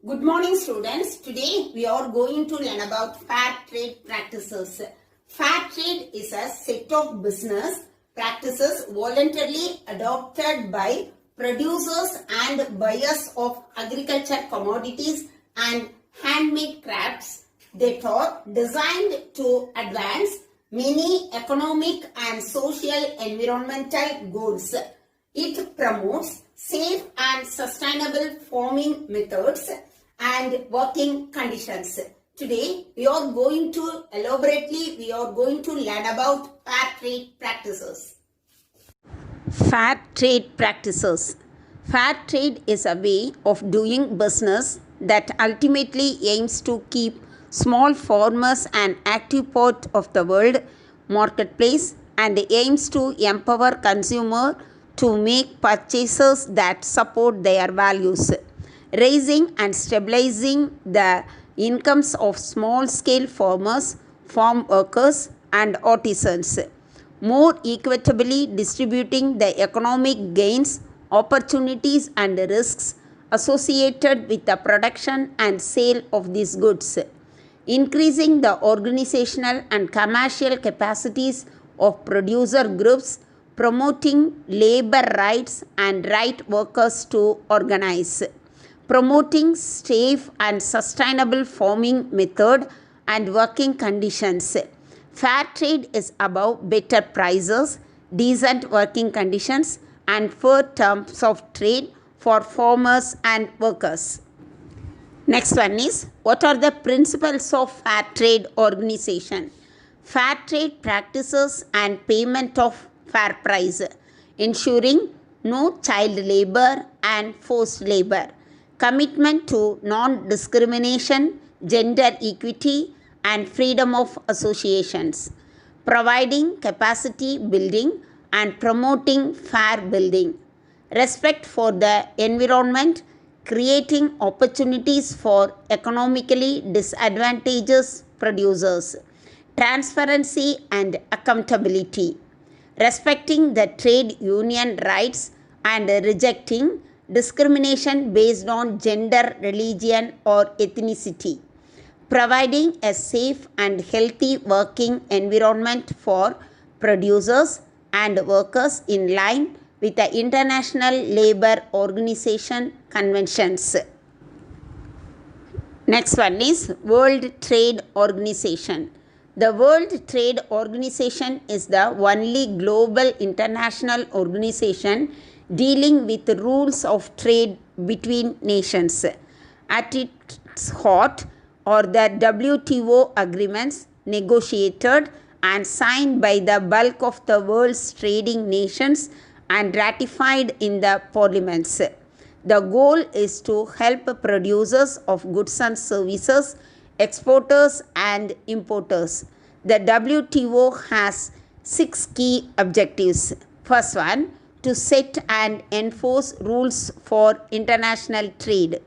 Good morning, students. Today we are going to learn about fair trade practices. Fair trade is a set of business practices voluntarily adopted by producers and buyers of agriculture commodities and handmade crafts that are designed to advance many economic and social environmental goals. It promotes safe and sustainable farming methods and working conditions. Today, we are going to learn about fair trade practices. Fair trade practices. Fair trade is a way of doing business that ultimately aims to keep small farmers an active part of the world marketplace and aims to empower consumers to make purchases that support their values, raising and stabilizing the incomes of small-scale farmers, farm workers, and artisans, more equitably distributing the economic gains, opportunities, and risks associated with the production and sale of these goods, increasing the organizational and commercial capacities of producer groups, promoting labor rights and right workers to organize, promoting safe and sustainable farming method and working conditions. Fair trade is about better prices, decent working conditions, and fair terms of trade for farmers and workers. Next one is, what are the principles of fair trade organization? Fair trade practices and payment of fair price, ensuring no child labor and forced labor, commitment to non-discrimination, gender equity, and freedom of associations, providing capacity building and promoting fair building, respect for the environment, creating opportunities for economically disadvantaged producers, transparency and accountability, respecting the trade union rights and rejecting discrimination based on gender, religion, or ethnicity, providing a safe and healthy working environment for producers and workers in line with the International Labour Organization conventions. Next one is World Trade Organization. The World Trade Organization is the only global international organization dealing with the rules of trade between nations. At its heart are the WTO agreements negotiated and signed by the bulk of the world's trading nations and ratified in the parliaments. The goal is to help producers of goods and services, exporters and importers. The WTO has 6 key objectives. First one, to set and enforce rules for international trade.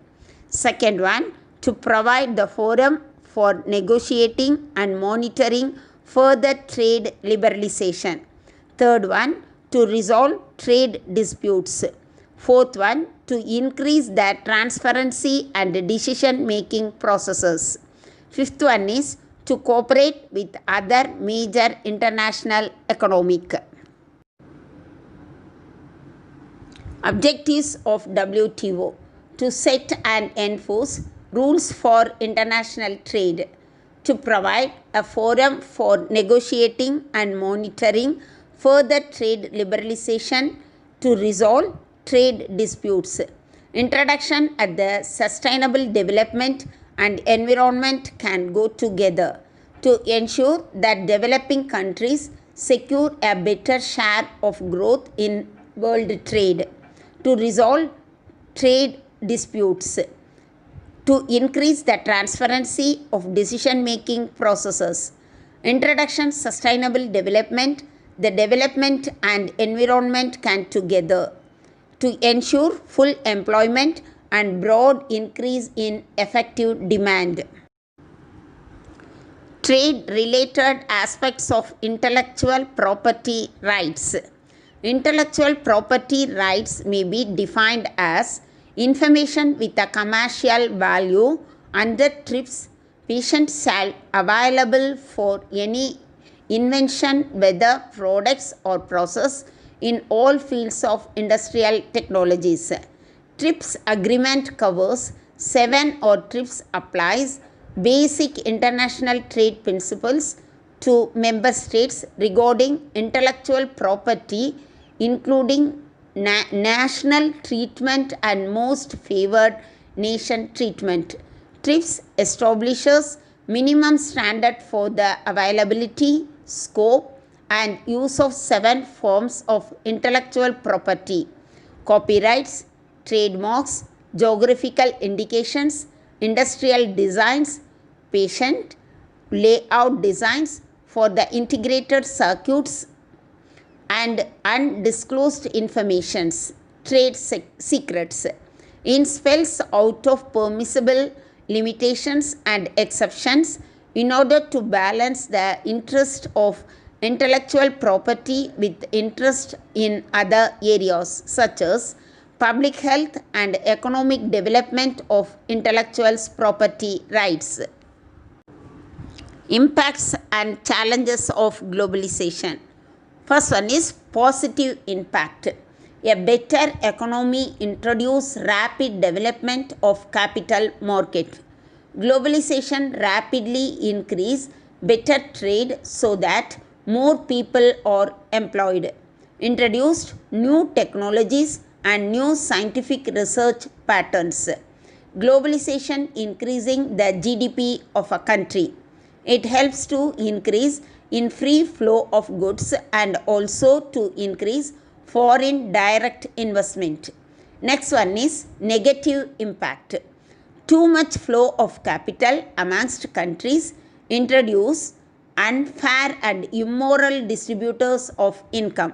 Second one, to provide the forum for negotiating and monitoring further trade liberalization. Third one, to resolve trade disputes. Fourth one, to increase the transparency and decision-making processes. Fifth one is to cooperate with other major international economic. Objectives of WTO: to set and enforce rules for international trade, to provide a forum for negotiating and monitoring further trade liberalization, to resolve trade disputes. Introduction at the sustainable development and environment can go together to ensure that developing countries secure a better share of growth in world trade, to resolve trade disputes, to increase the transparency of decision-making processes. Introduction sustainable development, the development and environment can together to ensure full employment and broad increase in effective demand. Trade-related aspects of intellectual property rights. Intellectual property rights may be defined as information with a commercial value. Under TRIPS, patents shall available for any invention, whether products or process, in all fields of industrial technologies. TRIPS agreement covers 7 or TRIPS applies basic international trade principles to member states regarding intellectual property, including national treatment and most favored nation treatment. TRIPS establishes minimum standard for the availability, scope, and use of 7 forms of intellectual property: copyrights, trademarks, geographical indications, industrial designs, patent, layout designs for the integrated circuits, and undisclosed informations, trade secrets. In spells out of permissible limitations and exceptions in order to balance the interest of intellectual property with interest in other areas such as public health and economic development of intellectual property rights. Impacts and challenges of globalization. First one is positive impact. A better economy introduces rapid development of capital market. Globalization rapidly increase better trade so that more people are employed. Introduced new technologies and new scientific research patterns. Globalization increasing the GDP of a country. It helps to increase in free flow of goods and also to increase foreign direct investment. Next one is negative impact. Too much flow of capital amongst countries introduce unfair and immoral distributors of income.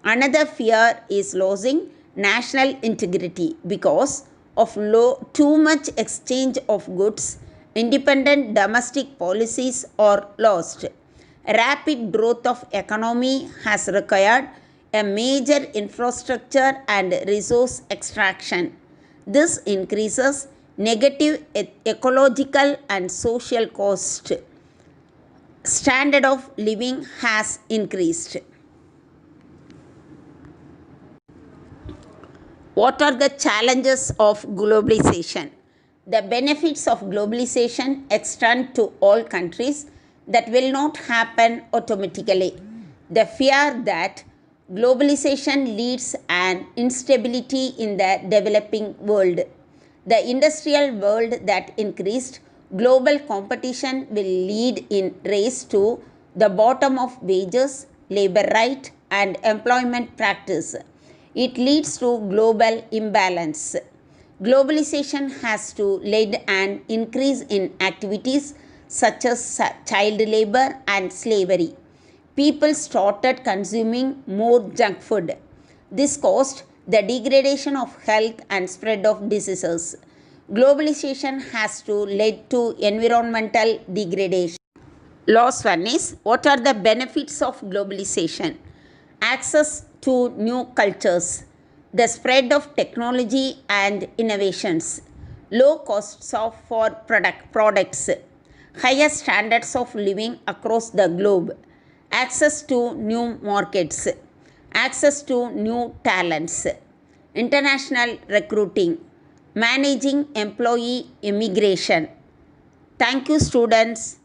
Another fear is losing national integrity because of too much exchange of goods. Independent domestic policies are lost. Rapid growth of economy has required a major infrastructure and resource extraction. This increases negative ecological and social cost. Standard of living has increased. What are the challenges of globalization? The benefits of globalization extend to all countries. That will not happen automatically. The fear that globalization leads an instability in the developing world. The industrial world that increased global competition will lead in race to the bottom of wages, labor right, and employment practice. It leads to global imbalance. Globalization has to lead an increase in activities such as child labor and slavery. People started consuming more junk food. This caused the degradation of health and spread of diseases. Globalization has to lead to environmental degradation. Last one is, what are the benefits of globalization? Access to new cultures, the spread of technology and innovations, low costs for products, higher standards of living across the globe, access to new markets, access to new talents, international recruiting, managing employee immigration. Thank you, students.